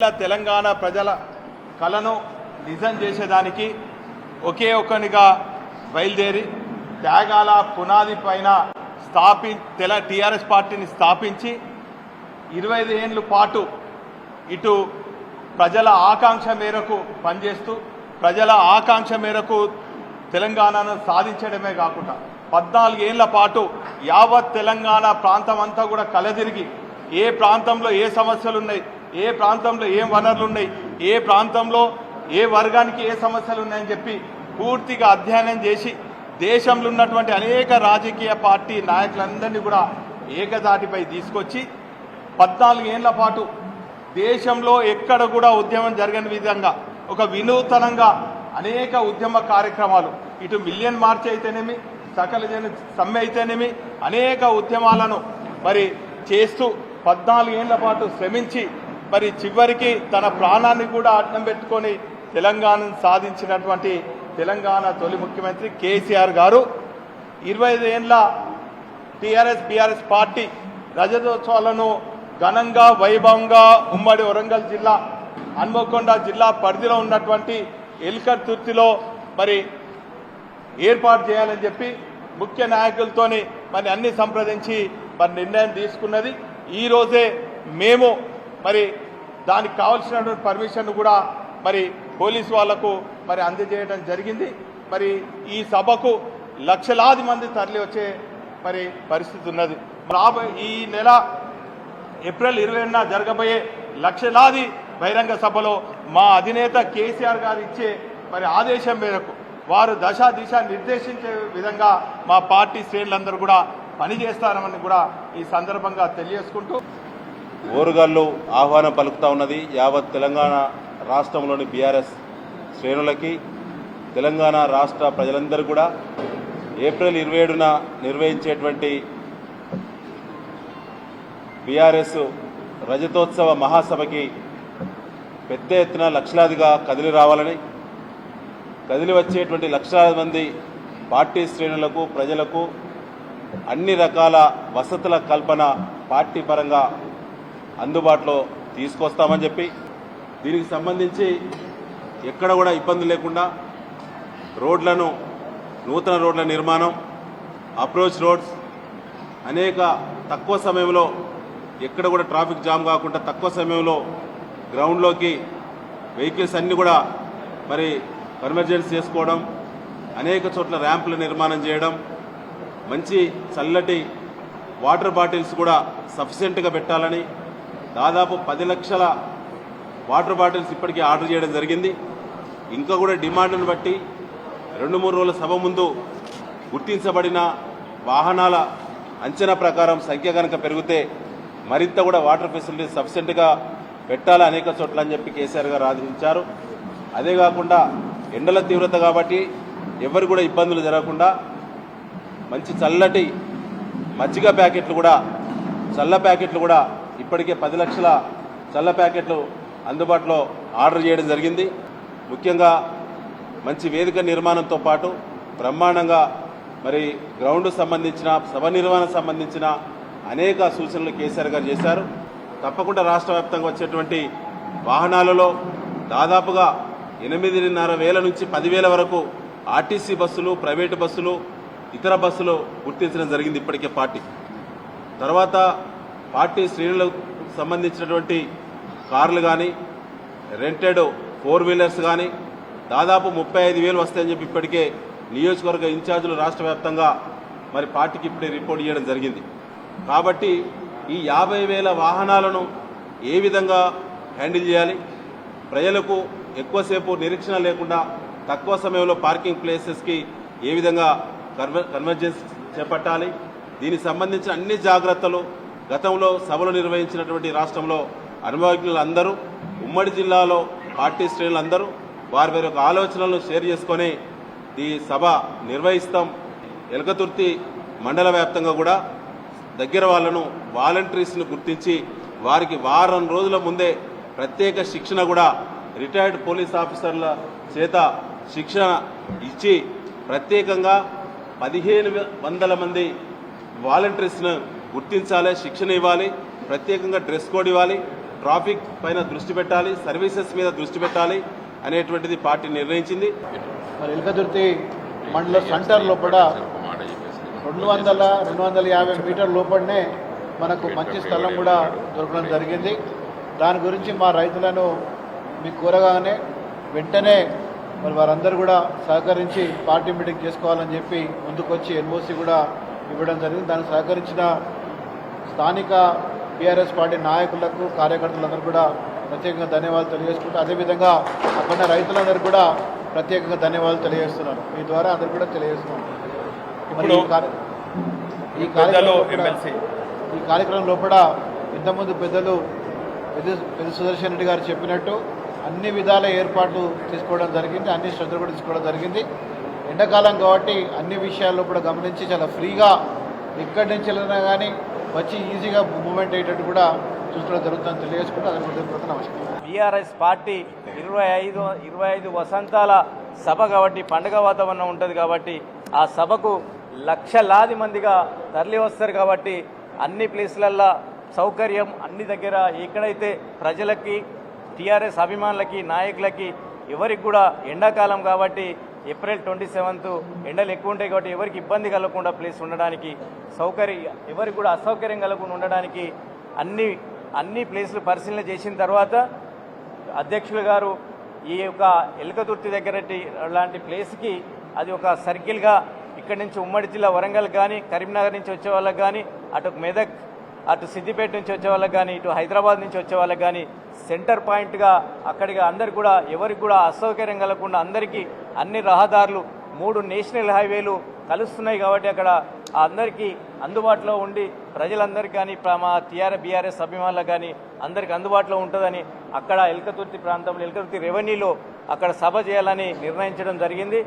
తెలంగాణ ప్రజల కలను నిజం చేసేదానికి ఒకే ఒక్కనిగా బయలుదేరి త్యాగాల పునాది పైన టీఆర్ఎస్ పార్టీని స్థాపించి 25 ఏళ్ల పాటు ఇటు ప్రజల ఆకాంక్ష మేరకు పనిచేస్తూ ప్రజల ఆకాంక్ష మేరకు తెలంగాణను సాధించడమే కాకుండా 14 ఏళ్ల పాటు యావత్ తెలంగాణ ప్రాంతం అంతా కూడా కలదిరిగి ఏ ప్రాంతంలో ఏ సమస్యలు ఉన్నాయి, ఏ ప్రాంతంలో ఏం వనరులు ఉన్నాయి, ఏ ప్రాంతంలో ఏ వర్గానికి ఏ సమస్యలు ఉన్నాయని చెప్పి పూర్తిగా అధ్యయనం చేసి దేశంలో ఉన్నటువంటి అనేక రాజకీయ పార్టీ నాయకులందరినీ కూడా ఏకదాటిపై తీసుకొచ్చి 14 ఏళ్ల పాటు దేశంలో ఎక్కడ కూడా ఉద్యమం జరగని విధంగా ఒక వినూతనంగా అనేక ఉద్యమ కార్యక్రమాలు ఇటు మిలియన్ మార్చ్ అయితేనేమి, సకల జన సమ్మె అయితేనేమి అనేక ఉద్యమాలను మరి చేస్తూ 14 ఏళ్ల పాటు శ్రమించి మరి చివరికి తన ప్రాణాన్ని కూడా అడ్డం పెట్టుకొని తెలంగాణను సాధించినటువంటి తెలంగాణ తొలి ముఖ్యమంత్రి కేసీఆర్ గారు 25 ఏళ్ల టీఆర్ఎస్ బీఆర్ఎస్ పార్టీ రజతోత్సవాలను ఘనంగా వైభవంగా ఉమ్మడి వరంగల్ జిల్లా హన్మకొండ జిల్లా పరిధిలో ఉన్నటువంటి ఎల్కర్తుర్తిలో మరి ఏర్పాటు చేయాలని చెప్పి ముఖ్య నాయకులతోని మరి అన్ని సంప్రదించి మరి నిర్ణయం తీసుకున్నది. ఈ రోజే మేము మరి దానికి కావాల్సినటువంటి పర్మిషన్ కూడా మరి పోలీసు వాళ్లకు మరి అందజేయడం జరిగింది. మరి ఈ సభకు లక్షలాది మంది తరలి వచ్చే మరి పరిస్థితి ఉన్నది. ఈ నెల ఏప్రిల్ 20న జరగబోయే లక్షలాది బహిరంగ సభలో మా అధినేత కేసీఆర్ గారు ఇచ్చే మరి ఆదేశం మేరకు వారు దశ దిశ నిర్దేశించే విధంగా మా పార్టీ శ్రేణులందరూ కూడా పనిచేస్తారని కూడా ఈ సందర్భంగా తెలియజేసుకుంటూ ఓరుగల్లు ఆహ్వానం పలుకుతా ఉన్నది. యావత్ తెలంగాణ రాష్ట్రంలోని బీఆర్ఎస్ శ్రేణులకి, తెలంగాణ రాష్ట్ర ప్రజలందరూ కూడా ఏప్రిల్ 27న నిర్వహించేటువంటి బీఆర్ఎస్ రజతోత్సవ మహాసభకి పెద్ద ఎత్తున లక్షలాదిగా కదిలి రావాలని, కదిలి వచ్చేటువంటి లక్షలాది మంది పార్టీ శ్రేణులకు ప్రజలకు అన్ని రకాల వసతుల కల్పన పార్టీ పరంగా అందుబాటులో తీసుకొస్తామని చెప్పి, దీనికి సంబంధించి ఎక్కడ కూడా ఇబ్బంది లేకుండా నూతన రోడ్ల నిర్మాణం, అప్రోచ్ రోడ్స్ అనేక తక్కువ సమయంలో ఎక్కడ కూడా ట్రాఫిక్ జామ్ కాకుండా తక్కువ సమయంలో గ్రౌండ్లోకి వెహికల్స్ అన్నీ కూడా మరి కన్వర్జెన్స్ చేసుకోవడం, అనేక చోట్ల ర్యాంపుల నిర్మాణం చేయడం, మంచి చల్లటి వాటర్ బాటిల్స్ కూడా సఫిషియెంట్గా పెట్టాలని దాదాపు 10 లక్షల వాటర్ బాటిల్స్ ఇప్పటికీ ఆర్డర్ చేయడం జరిగింది. ఇంకా కూడా డిమాండ్ను బట్టి 2-3 రోజుల సభ ముందు గుర్తించబడిన వాహనాల అంచనా ప్రకారం సంఖ్య కనుక పెరిగితే మరింత కూడా వాటర్ ఫెసిలిటీస్ సఫిషియెంట్గా పెట్టాలి అనేక చోట్ల అని చెప్పి కేసీఆర్ గారు ఆదేశించారు. అదే కాకుండా ఎండల తీవ్రత కాబట్టి ఎవరు కూడా ఇబ్బందులు జరగకుండా మంచి చల్లటి మజ్జిగ ప్యాకెట్లు కూడా చల్ల ప్యాకెట్లు కూడా ఇప్పటికే 10 లక్షల చల్ల ప్యాకెట్లు అందుబాటులో ఆర్డర్ చేయడం జరిగింది. ముఖ్యంగా మంచి వేదిక నిర్మాణంతో పాటు బ్రహ్మాండంగా మరి గ్రౌండ్ సంబంధించిన సభ నిర్వహణ సంబంధించిన అనేక సూచనలు కేసీఆర్ గారు చేశారు. తప్పకుండా రాష్ట్ర వ్యాప్తంగా వచ్చేటువంటి వాహనాలలో దాదాపుగా 8,500 నుంచి 10,000 వరకు ఆర్టీసీ బస్సులు, ప్రైవేటు బస్సులు, ఇతర బస్సులు గుర్తించడం జరిగింది ఇప్పటికే పార్టీ. తర్వాత పార్టీ శ్రేణులకు సంబంధించినటువంటి కార్లు కానీ, రెంటెడ్ 4 వీలర్స్ కానీ దాదాపు 35,000 వస్తాయని చెప్పి ఇప్పటికే నియోజకవర్గ ఇన్ఛార్జీలు రాష్ట్ర వ్యాప్తంగా మరి పార్టీకి ఇప్పుడే రిపోర్ట్ చేయడం జరిగింది. కాబట్టి ఈ 50,000 వాహనాలను ఏ విధంగా హ్యాండిల్ చేయాలి, ప్రజలకు ఎక్కువసేపు నిరీక్షణ లేకుండా తక్కువ సమయంలో పార్కింగ్ ప్లేసెస్కి ఏ విధంగా కన్వర్జెన్స్ చేపట్టాలి, దీనికి సంబంధించిన అన్ని జాగ్రత్తలు గతంలో సభలు నిర్వహించినటువంటి రాష్ట్రంలో అనుభవజ్ఞులందరూ ఉమ్మడి జిల్లాలో పార్టీ శ్రేణులందరూ వారి యొక్క ఆలోచనలను షేర్ చేసుకొని ఈ సభ నిర్వహిస్తాం. ఎల్కతుర్తి మండల వ్యాప్తంగా కూడా దగ్గర వాళ్ళను వాలంటీర్స్ను గుర్తించి వారికి వారం రోజుల ముందే ప్రత్యేక శిక్షణ కూడా రిటైర్డ్ పోలీస్ ఆఫీసర్ల చేత శిక్షణ ఇచ్చి ప్రత్యేకంగా 1,500 మంది వాలంటీర్స్ను గుర్తించాలి, శిక్షణ ఇవ్వాలి, ప్రత్యేకంగా డ్రెస్ కోడ్ ఇవ్వాలి. ట్రాఫిక్ పైన దృష్టి పెట్టాలి, సర్వీసెస్ మీద దృష్టి పెట్టాలి అనేటువంటిది పార్టీ నిర్ణయించింది. మరి ఎల్కదుర్తి మండల సెంటర్ లోపల 250 మీటర్ లోపలనే మనకు మంచి స్థలం కూడా దొరకడం జరిగింది. దాని గురించి మా రైతులను మీకు కోరగానే వెంటనే మరి వారందరూ కూడా సహకరించి పార్టీ మీటింగ్ చేసుకోవాలని చెప్పి ముందుకొచ్చి ఎన్ఓసి కూడా ఇవ్వడం జరిగింది. దానికి సహకరించిన స్థానిక టీఆర్ఎస్ పార్టీ నాయకులకు కార్యకర్తలందరూ కూడా ప్రత్యేకంగా ధన్యవాదాలు తెలియజేసుకుంటూ అదేవిధంగా అక్కడ రైతులందరూ కూడా ప్రత్యేకంగా ధన్యవాదాలు తెలియజేస్తున్నారు. మీ ద్వారా అందరూ కూడా తెలియజేస్తున్నారు. మరి ఈ కార్యక్రమం లోపల ఇంతకుముందు పెద్దలు పెద్ద సుదర్శన్ రెడ్డి గారు చెప్పినట్టు అన్ని విధాల ఏర్పాట్లు తీసుకోవడం జరిగింది, అన్ని శ్రద్ధలు కూడా తీసుకోవడం జరిగింది. ఎండాకాలం కాబట్టి అన్ని విషయాల్లో కూడా గమనించి చాలా ఫ్రీగా ఎక్కడి నుంచి వెళ్ళినా కానీ వచ్చి ఈజీగా మూవ్మెంట్ అయ్యేటట్టు కూడా చూసుకోవడం జరుగుతుందని తెలియజేసుకుంటూ అదే నమస్కారం. టీఆర్ఎస్ పార్టీ 25 వసంతాల సభ కాబట్టి పండుగ వాతావరణం ఉంటుంది కాబట్టి ఆ సభకు లక్షలాది మందిగా తరలి వస్తారు కాబట్టి అన్ని ప్లేసులల్లో సౌకర్యం అన్ని దగ్గర ఎక్కడైతే ప్రజలకి టీఆర్ఎస్ అభిమానులకి నాయకులకి ఎవరికి కూడా ఎండాకాలం కాబట్టి ఏప్రిల్ 27 ఎండలు ఎక్కువ ఉంటాయి కాబట్టి ఎవరికి ఇబ్బంది కలగకుండా ప్లేస్ ఉండడానికి ఎవరికి కూడా అసౌకర్యం కలగకుండా ఉండడానికి అన్ని ప్లేసులు పరిశీలన చేసిన తర్వాత అధ్యక్షులు గారు ఈ యొక్క ఎల్కతుర్తి దగ్గర లాంటి ప్లేస్కి అది ఒక సర్కిల్గా ఇక్కడి నుంచి ఉమ్మడి జిల్లా వరంగల్ కానీ కరీంనగర్ నుంచి వచ్చే వాళ్ళకి కానీ అటు మెదక్ అటు సిద్దిపేట నుంచి వచ్చే వాళ్ళకి కానీ ఇటు హైదరాబాద్ నుంచి వచ్చే వాళ్ళకి కానీ సెంటర్ పాయింట్గా అక్కడికి అందరికి కూడా ఎవరికి కూడా అసౌకర్యం కలగకుండా అందరికీ అన్ని రహదారులు 3 నేషనల్ హైవేలు కలుస్తున్నాయి కాబట్టి అక్కడ అందరికీ అందుబాటులో ఉండి ప్రజలందరికీ కానీ మా బీఆర్ఎస్ అభిమానులకు కానీ అందరికీ అందుబాటులో ఉంటుందని అక్కడ ఎల్కతుర్తి ప్రాంతంలో ఎల్కతుర్తి రెవెన్యూలో అక్కడ సభ చేయాలని నిర్ణయించడం జరిగింది.